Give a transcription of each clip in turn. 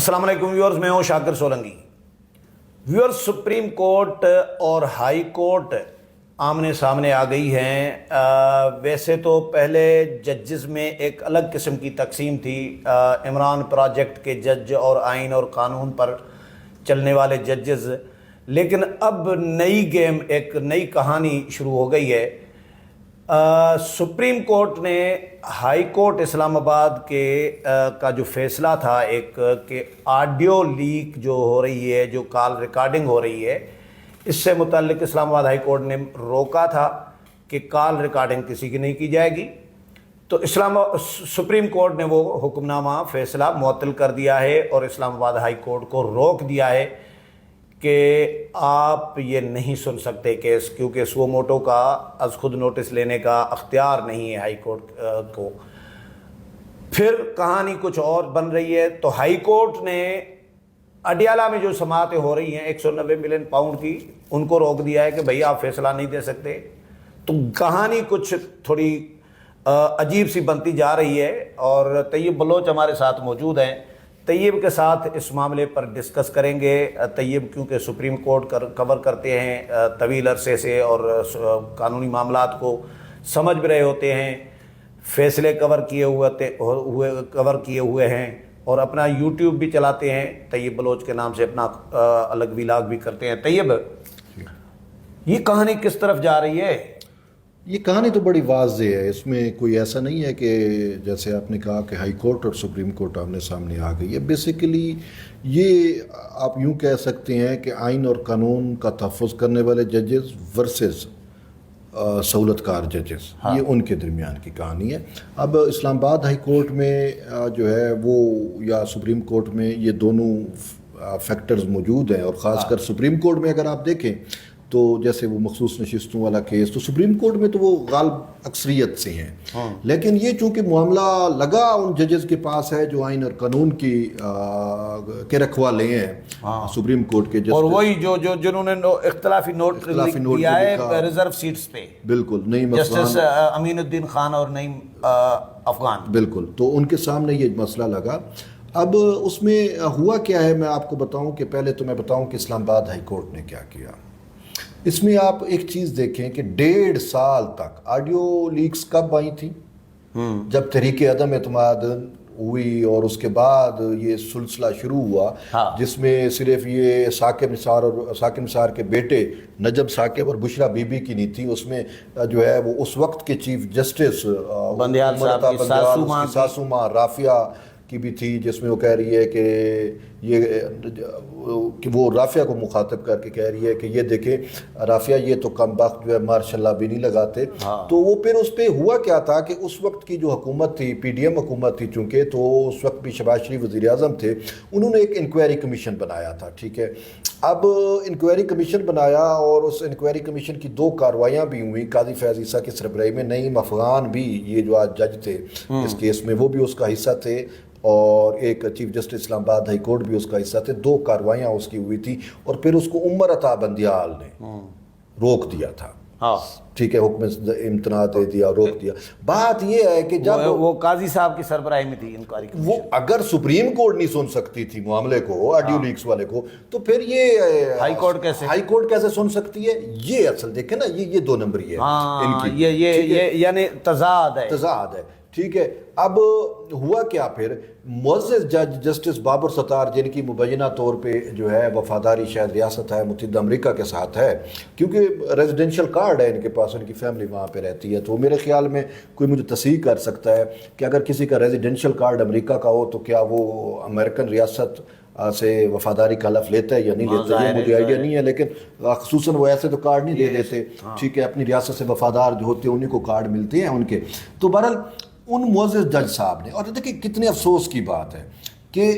السلام علیکم ویورز، میں ہوں شاکر سولنگی۔ ویورز، سپریم کورٹ اور ہائی کورٹ آمنے سامنے آ گئی ہیں۔ ویسے تو پہلے ججز میں ایک الگ قسم کی تقسیم تھی، عمران پروجیکٹ کے جج اور آئین اور قانون پر چلنے والے ججز، لیکن اب نئی گیم، ایک نئی کہانی شروع ہو گئی ہے۔ سپریم کورٹ نے ہائی کورٹ اسلام آباد کے کا جو فیصلہ تھا ایک کہ آڈیو لیک جو ہو رہی ہے، جو کال ریکارڈنگ ہو رہی ہے، اس سے متعلق اسلام آباد ہائی کورٹ نے روکا تھا کہ کال ریکارڈنگ کسی کی نہیں کی جائے گی۔ تو سپریم کورٹ نے وہ حکم نامہ فیصلہ معطل کر دیا ہے اور اسلام آباد ہائی کورٹ کو روک دیا ہے کہ آپ یہ نہیں سن سکتے کیس، کیونکہ سو موٹو کا از خود نوٹس لینے کا اختیار نہیں ہے ہائی کورٹ کو۔ پھر کہانی کچھ اور بن رہی ہے۔ تو ہائی کورٹ نے اڈیالہ میں جو سماعتیں ہو رہی ہیں 190 ملین پاؤنڈ کی، ان کو روک دیا ہے کہ بھئی آپ فیصلہ نہیں دے سکتے۔ تو کہانی کچھ تھوڑی عجیب سی بنتی جا رہی ہے، اور طیب بلوچ ہمارے ساتھ موجود ہیں۔ طیب کے ساتھ اس معاملے پر ڈسکس کریں گے۔ طیب کیونکہ سپریم کورٹ کور کرتے ہیں طویل عرصے سے اور قانونی معاملات کو سمجھ بھی رہے ہوتے ہیں، فیصلے کور کیے ہوئے ہیں، اور اپنا یوٹیوب بھی چلاتے ہیں، طیب بلوچ کے نام سے اپنا الگ ویلاگ بھی کرتے ہیں۔ طیب، یہ کہانی کس طرف جا رہی ہے؟ یہ کہانی تو بڑی واضح ہے، اس میں کوئی ایسا نہیں ہے کہ جیسے آپ نے کہا کہ ہائی کورٹ اور سپریم کورٹ آمنے سامنے آ گئی ہے۔ بیسیکلی یہ آپ یوں کہہ سکتے ہیں کہ آئین اور قانون کا تحفظ کرنے والے ججز ورسز سہولت کار ججز، یہ ان کے درمیان کی کہانی ہے۔ اب اسلام آباد ہائی کورٹ میں جو ہے وہ یا سپریم کورٹ میں یہ دونوں فیکٹرز موجود ہیں، اور خاص کر سپریم کورٹ میں اگر آپ دیکھیں تو جیسے وہ مخصوص نشستوں والا کیس، تو سپریم کورٹ میں تو وہ غالب اکثریت سے ہیں، لیکن یہ چونکہ معاملہ لگا ان ججز کے پاس ہے جو آئین اور قانون کے رکھوالے ہیں، سپریم کورٹ کے جج، اور وہی جنہوں نے اختلافی نوٹ دیا ہے ریزرو سیٹس پہ، بالکل نعیم جسٹس امین الدین خان اور نعیم افغان، بالکل، تو ان کے سامنے یہ مسئلہ لگا۔ اب اس میں ہوا کیا ہے، میں آپ کو بتاؤں کہ پہلے تو میں بتاؤں کہ اسلام آباد ہائی کورٹ نے کیا کیا۔ اس میں آپ ایک چیز دیکھیں کہ 1.5 سال تک آڈیو لیکس کب آئی تھی؟ جب تحریک عدم اعتماد ہوئی اور اس کے بعد یہ سلسلہ شروع ہوا، جس میں صرف یہ ثاقب نثار کے بیٹے نجم ثاقب اور بشرا بی بی کی نہیں تھی، اس میں جو ہے وہ اس وقت کے چیف جسٹس بندیال صاحب کی ساسو ماں رافعہ کی بھی تھی، جس میں وہ کہہ رہی ہے کہ وہ رافعہ کو مخاطب کر کے کہہ رہی ہے کہ یہ دیکھیں رافعہ، یہ تو کم بخت جو ہے ماشاء اللہ بھی نہیں لگاتے۔ تو وہ پھر اس پہ ہوا کیا تھا کہ اس وقت کی جو حکومت تھی، پی ڈی ایم حکومت تھی چونکہ، تو اس وقت بھی شہباز شریف وزیر اعظم تھے، انہوں نے ایک انکوائری کمیشن بنایا تھا، ٹھیک ہے۔ اب انکوائری کمیشن بنایا اور اس انکوائری کمیشن کی 2 کارروائیاں بھی ہوئیں، قاضی فیاض عیسیٰ کی سربراہی میں، نعیم افغان بھی، یہ جو آج جج تھے اس کیس میں، وہ بھی اس کا حصہ تھے، اور ایک چیف جسٹس اسلام آباد ہائی کورٹ بھی اس کا حصہ تھے۔ 2 کارروائیاں اس کی ہوئی تھی، اور پھر اس کو عمر عطا بندیال نے روک دیا تھا، ٹھیک ہے، حکم امتناع دے دیا، روک دیا۔ بات یہ ہے کہ جب وہ قاضی صاحب کی سربراہی میں تھی انکوائری، وہ اگر سپریم کورٹ نہیں سن سکتی تھی معاملے کو، آڈیو لیکس والے کو، تو پھر یہ ہائی کورٹ کیسے سن سکتی ہے؟ یہ اصل دیکھیں نا، یہ 2 نمبری ہے، یہ یعنی تضاد ہے، ٹھیک ہے۔ اب ہوا کیا پھر، معزز جج جسٹس بابر ستار، جن کی مبینہ طور پہ جو ہے وفاداری شاید ریاست ہے متحدہ امریکہ کے ساتھ ہے، کیونکہ ریزیڈینشل کارڈ ہے ان کے پاس، ان کی فیملی وہاں پہ رہتی ہے، تو میرے خیال میں کوئی مجھے تصحیح کر سکتا ہے کہ اگر کسی کا ریزیڈینشل کارڈ امریکہ کا ہو تو کیا وہ امریکن ریاست سے وفاداری کا حلف لیتا ہے یا نہیں لیتا ہے، یہ مجھے آئیڈیا نہیں ہے، لیکن خصوصاً وہ ایسے تو کارڈ نہیں دے دیتے، ٹھیک ہے، اپنی ریاست سے وفادار جو ہوتے ہیں انہیں کو کارڈ ملتے ہیں ان کے۔ تو بہرحال ان معزز جج صاحب نے، اور دیکھیں کتنے افسوس کی بات ہے کہ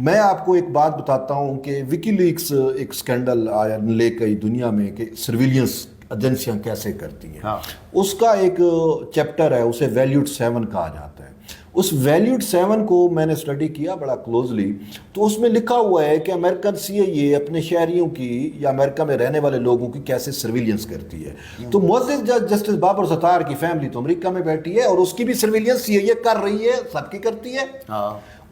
میں آپ کو ایک بات بتاتا ہوں کہ وکی لیکس ایک سکینڈل آیا لے گئی دنیا میں کہ سرویلینس ایجنسیاں کیسے کرتی ہیں، اس کا ایک چیپٹر ہے، اسے ویلیوڈ 7 کہا جاتا ہے۔ اس ویلیوڈ 7 کو میں نے اسٹڈی کیا بڑا کلوزلی، تو اس میں لکھا ہوا ہے کہ امریکن CIA اپنے شہریوں کی یا امریکہ میں رہنے والے لوگوں کی کیسے سرویلینس کرتی ہے۔ تو معزز جج جسٹس بابر ستار کی فیملی تو امریکہ میں بیٹھی ہے، اور اس کی بھی سرویلینس CIA کر رہی ہے، سب کی کرتی ہے۔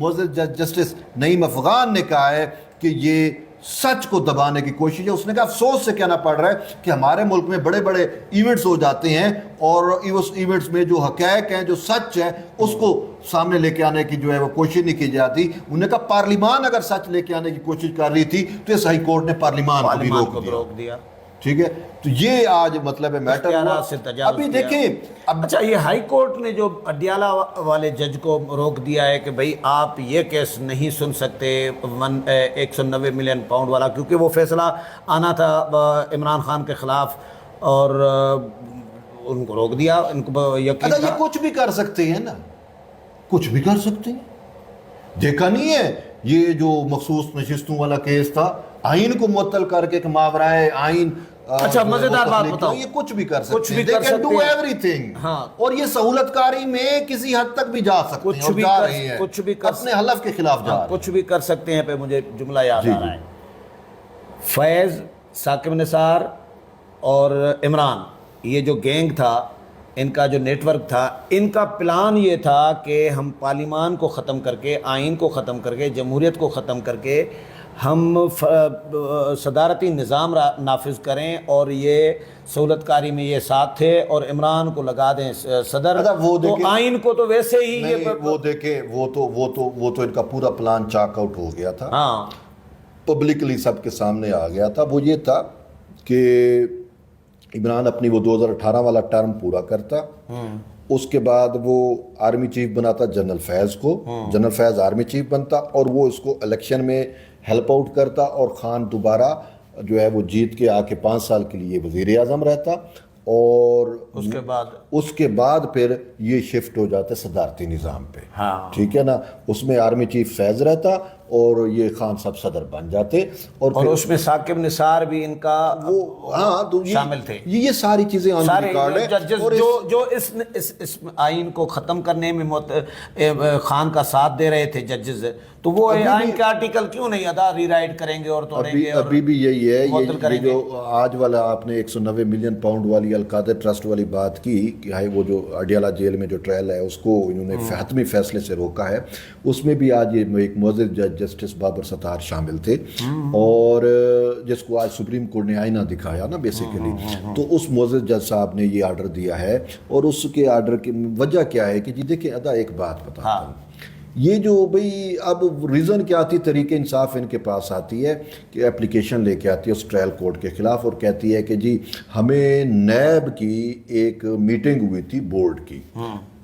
معزز جسٹس نعیم افغان نے کہا ہے کہ یہ سچ کو دبانے کی کوشش ہے. اس نے کہا افسوس سے کہنا پڑ رہا ہے کہ ہمارے ملک میں بڑے بڑے ایونٹس ہو جاتے ہیں اور اس ایونٹس میں جو حقائق ہیں جو سچ ہے اس کو سامنے لے کے آنے کی جو ہے وہ کوشش نہیں کی جاتی. انہوں نے کہا پارلیمان اگر سچ لے کے آنے کی کوشش کر رہی تھی تو اس ہائی کورٹ نے پارلیمان کو بھی روک دیا. ٹھیک ہے, تو یہ آج مطلب میٹر ہوا. ابھی دیکھیں اچھا, یہ ہائی کورٹ نے جو اڈیالہ والے جج کو روک دیا ہے کہ بھئی آپ یہ کیس نہیں سن سکتے 190 ملین پاؤنڈ والا, کیونکہ وہ فیصلہ آنا تھا عمران خان کے خلاف, اور ان کو روک دیا. ان کو یقین یہ کچھ بھی کر سکتے ہیں نا, کچھ بھی کر سکتے ہیں. دیکھا نہیں ہے یہ جو مخصوص نشستوں والا کیس تھا, آئین کو معطل کر کے کہ ماورائے آئین. اچھا مزیدار بات بتاؤ, یہ کچھ بھی کر سکتے ہیں, they can do everything. اور یہ سہولت کاری میں کسی حد تک بھی جا سکتے ہیں اور جا رہے ہیں, اپنے حلف کے خلاف جا رہے ہیں. کچھ بھی کر سکتے ہیں. پہ مجھے جملہ یاد آ رہا ہے, فیض, ثاقب نثار اور عمران, یہ جو گینگ تھا, ان کا جو نیٹ ورک تھا, ان کا پلان یہ تھا کہ ہم پارلیمان کو ختم کر کے, آئین کو ختم کر کے, جمہوریت کو ختم کر کے ہم صدارتی نظام نافذ کریں, اور یہ سہولت کاری میں یہ ساتھ تھے, اور عمران کو لگا دیں صدر. تو آئین کو تو ویسے ہی وہ دیکھیں, وہ تو ان کا پورا پلان چاک آؤٹ ہو گیا تھا. ہاں, پبلکلی سب کے سامنے آ گیا تھا. وہ یہ تھا کہ عمران اپنی وہ 2018 والا ٹرم پورا کرتا, اس کے بعد وہ آرمی چیف بناتا جنرل فیض کو, جنرل فیض آرمی چیف بنتا, اور وہ اس کو الیکشن میں ہیلپ آؤٹ کرتا, اور خان دوبارہ جو ہے وہ جیت کے آ کے 5 سال کے لیے وزیر اعظم رہتا, اور اس کے بعد پھر یہ شفٹ ہو جاتا صدارتی نظام پہ. ٹھیک ہے نا, اس میں آرمی چیف فیض رہتا اور یہ خان صاحب صدر بن جاتے, اور اس میں ثاقب نثار بھی ان کا وہ شامل تھے. یہ ساری چیزیں آن ریکارڈ ہیں. جو اس آئین کو ختم کرنے میں خان کا ساتھ دے رہے تھے ججز, تو وہ آئین کے آرٹیکل کیوں نہیں ری رائٹ کریں گے اور توڑیں گے؟ ابھی بھی یہی ہے. یہ جو آج والا آپ نے 190 ملین پاؤنڈ والی القادر ٹرسٹ والی بات کی کہ وہ جو اڈیالہ جیل میں جو ٹرائل ہے اس کو انہوں نے حتمی فیصلے سے روکا ہے, اس میں بھی آج یہ ایک معزز جج جسٹس بابر ستار شامل تھے, اور جس کو آج سپریم کورٹ نے آئینہ دکھایا نا بیسیکلی, تو اس معزز جج صاحب نے یہ آرڈر دیا ہے. اور اس کے آرڈر کی وجہ کیا ہے کہ جی دیکھیں ادا ایک بات بتاتا ہوں, یہ جو بھئی اب ریزن کیا آتی, طریقہ انصاف ان کے پاس آتی ہے کہ اپلیکیشن لے کے آتی ہے اس ٹرائل کورٹ کے خلاف, اور کہتی ہے کہ جی ہمیں نیب کی ایک میٹنگ ہوئی تھی بورڈ کی,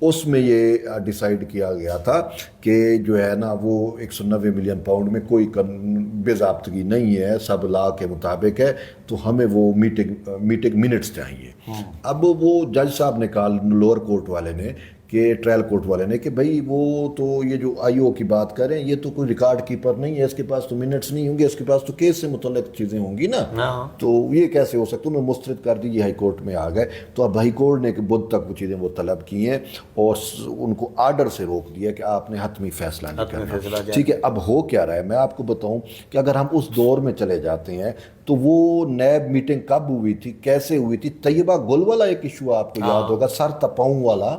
اس میں یہ ڈیسائیڈ کیا گیا تھا کہ جو ہے نا وہ 190 ملین پاؤنڈ میں کوئی بے ضابطگی نہیں ہے, سب لا کے مطابق ہے, تو ہمیں وہ میٹنگ منٹس چاہیے. اب وہ جج صاحب نے کہا لوور کورٹ والے نے کہ ٹرائل کورٹ والے نے کہ بھئی وہ تو یہ جو آئی او کی بات کریں, یہ تو کوئی ریکارڈ کیپر نہیں ہے, اس کے پاس تو منٹس نہیں ہوں گے, اس کے پاس تو کیس سے متعلق چیزیں ہوں گی نا, تو یہ کیسے ہو سکتا. انہوں نے مسترد کر دی, یہ ہائی کورٹ میں آ گئے. تو اب ہائی کورٹ نے بدھ تک وہ چیزیں وہ طلب کی ہیں اور ان کو آرڈر سے روک دیا کہ آپ نے حتمی فیصلہ نہیں کرنا. ٹھیک ہے, اب ہو کیا رہا ہے میں آپ کو بتاؤں کہ اگر ہم اس دور میں چلے جاتے ہیں تو وہ نیب میٹنگ کب ہوئی تھی, کیسے ہوئی تھی. طیبہ گل والا ایک ایشو آپ کو یاد ہوگا, سر تپاؤں والا,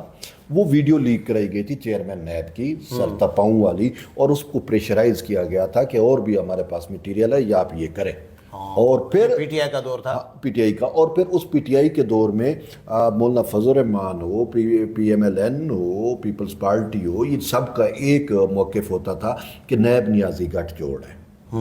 وہ ویڈیو لیک کرائی گئی تھی چیئرمین نیب کی, سر تپاؤں والی, اور اس کو پریشرائز کیا گیا تھا کہ اور بھی ہمارے پاس میٹیریل ہے یا آپ یہ کریں. اور پھر پی ٹی آئی کا دور تھا, پی ٹی آئی کا, اور پھر اس پی ٹی آئی کے دور میں مولانا فضل الرحمان ہو, پی ایم ایل این ہو, پیپلز پارٹی ہو, یہ سب کا ایک موقف ہوتا تھا کہ نیب نیازی گٹھ جوڑ ہے.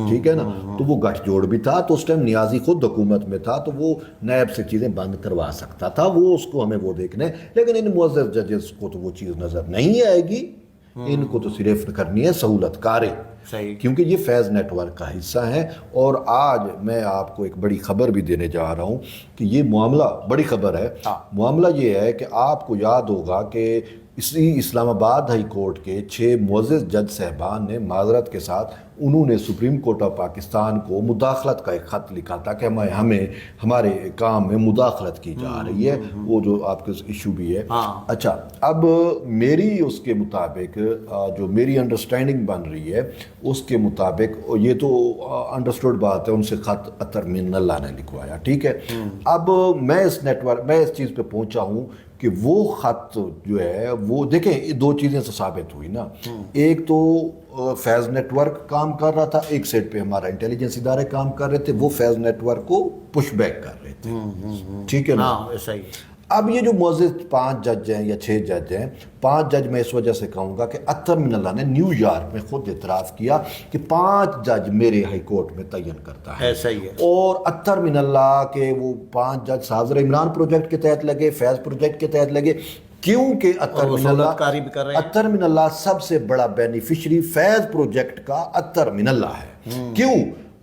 ٹھیک ہے نا, تو وہ گٹھ جوڑ بھی تھا, تو اس ٹائم نیازی خود حکومت میں تھا, تو وہ نیب سے چیزیں بند کروا سکتا تھا, وہ اس کو ہمیں وہ دیکھنے. لیکن ان معزز ججز کو تو وہ چیز نظر نہیں آئے گی, ان کو تو صرف کرنی ہے سہولت کارے, کیونکہ یہ فیض نیٹ ورک کا حصہ ہے. اور آج میں آپ کو ایک بڑی خبر بھی دینے جا رہا ہوں کہ یہ معاملہ بڑی خبر ہے. معاملہ یہ ہے کہ آپ کو یاد ہوگا کہ اسی اسلام آباد ہائی کورٹ کے 6 معزز جج صاحبان نے معذرت کے ساتھ انہوں نے سپریم کورٹ آف پاکستان کو مداخلت کا ایک خط لکھا تھا کہ ہمیں ہمارے کام میں مداخلت کی جا رہی ہے، وہ جو آپ کے ایشو بھی ہے۔ اچھا، اب میری اس کے مطابق جو میری انڈرسٹینڈنگ بن رہی ہے اس کے مطابق، یہ تو انڈرسٹوڈ بات ہے، ان سے خط اطہر من اللہ نے لکھوایا، ٹھیک ہے۔ اب میں اس چیز پہ پہنچا ہوں کہ وہ خط جو ہے وہ دیکھیں، دو چیزیں سے ثابت ہوئی نا، ایک تو فیض نیٹ ورک کام کر رہا تھا، ایک سائڈ پہ ہمارا انٹیلیجنس ادارے کام کر رہے تھے، وہ فیض نیٹ ورک کو پش بیک کر رہے تھے، ٹھیک ہے نا۔ اب یہ جو معزز 5 جج ہیں یا 6 جج ہیں، 5 جج میں اس وجہ سے کہوں گا کہ اطہر من اللہ نے نیو یارک میں خود اعتراف کیا کہ 5 جج میرے ہائی کورٹ میں تعین کرتا ہے، اور اطہر من اللہ کے وہ 5 جج سازر عمران پروجیکٹ کے تحت لگے، فیض پروجیکٹ کے تحت لگے، کیونکہ اطہر من اللہ سب سے بڑا بینیفیشری فیض پروجیکٹ کا اطہر من اللہ ہے۔ کیوں؟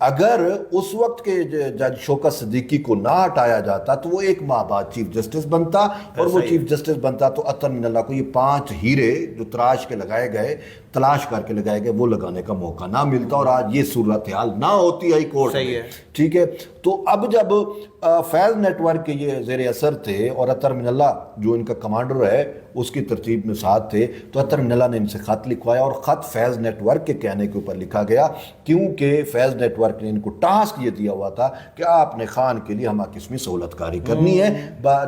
اگر اس وقت کے جج شوکت صدیقی کو نہ ہٹایا جاتا تو وہ 1 ماہ بعد چیف جسٹس بنتا، اور وہ چیف جسٹس بنتا تو اطہر من اللہ کو یہ 5 ہیرے جو تلاش کر کے لگائے گئے وہ لگانے کا موقع نہ ملتا، اور آج یہ صورتحال نہ ہوتی ہائی کورٹ میں، ٹھیک ہے۔ تو اب جب فیض نیٹ ورک کے یہ زیر اثر تھے اور اطہر من اللہ جو ان کا کمانڈر ہے اس کی ترتیب میں ساتھ تھے، تو اطہر من اللہ نے ان سے خط لکھوایا، اور خط فیض نیٹ ورک کے کہنے کے اوپر لکھا گیا، کیونکہ فیض نیٹ ورک نے ان کو ٹاسک یہ دیا ہوا تھا کہ آپ نے خان کے لیے ہمہ قسمی سہولت کاری کرنی ہے،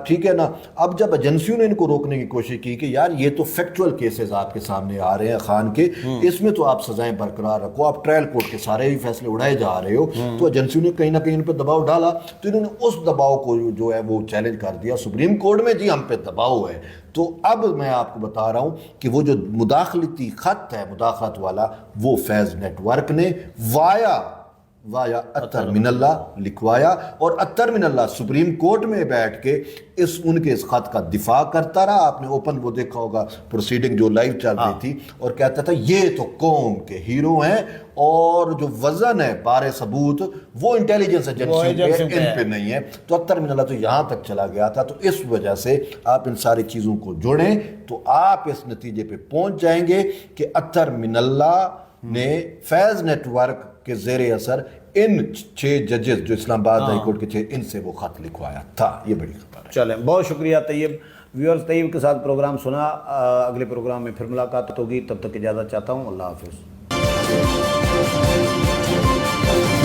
ٹھیک ہے نا۔ اب جب ایجنسیوں نے ان کو روکنے کی کوشش کی کہ یار یہ تو فیکچول کیسز آپ کے سامنے آ رہے ہیں خان کے، اس میں تو آپ سزائیں برقرار رکھو، آپ ٹرائل کورٹ کے سارے ہی فیصلے اڑائے جا رہے ہو، تو ایجنسیوں نے کہیں نہ کہیں ان پہ دباؤ ڈالا، تو انہوں نے اس دباؤ کو جو ہے وہ چیلنج کر دیا سپریم کورٹ میں، جی ہم پہ دباؤ ہے۔ تو اب میں آپ کو بتا رہا ہوں کہ وہ جو مداخلتی خط ہے، مداخلت والا، وہ فیض نیٹ ورک نے وایا اطہر من اللہ لکھوایا، اور اطہر من اللہ سپریم کورٹ میں بیٹھ کے ان کے اس خط کا دفاع کرتا رہا۔ آپ نے اوپن وہ دیکھا ہوگا پروسیڈنگ جو لائیو چل رہی تھی، اور کہتا تھا یہ تو قوم کے ہیرو ہیں، اور جو وزن ہے بارے ثبوت وہ انٹیلیجنس ایجنسی ان پہ نہیں ہے۔ تو اطہر من اللہ تو یہاں تک چلا گیا تھا۔ تو اس وجہ سے آپ ان ساری چیزوں کو جوڑیں تو آپ اس نتیجے پہ پہنچ جائیں گے کہ اطہر من اللہ نے فیض نیٹ ورک کے زیر اثر ان 6 ججز جو اسلام آباد ہائی کورٹ کے 6، ان سے وہ خط لکھوایا تھا۔ یہ بڑی خبر ہے۔ چلیں، بہت شکریہ طیب۔ ویورز، طیب کے ساتھ پروگرام سنا، اگلے پروگرام میں پھر ملاقات ہوگی، تب تک اجازت چاہتا ہوں، اللہ حافظ۔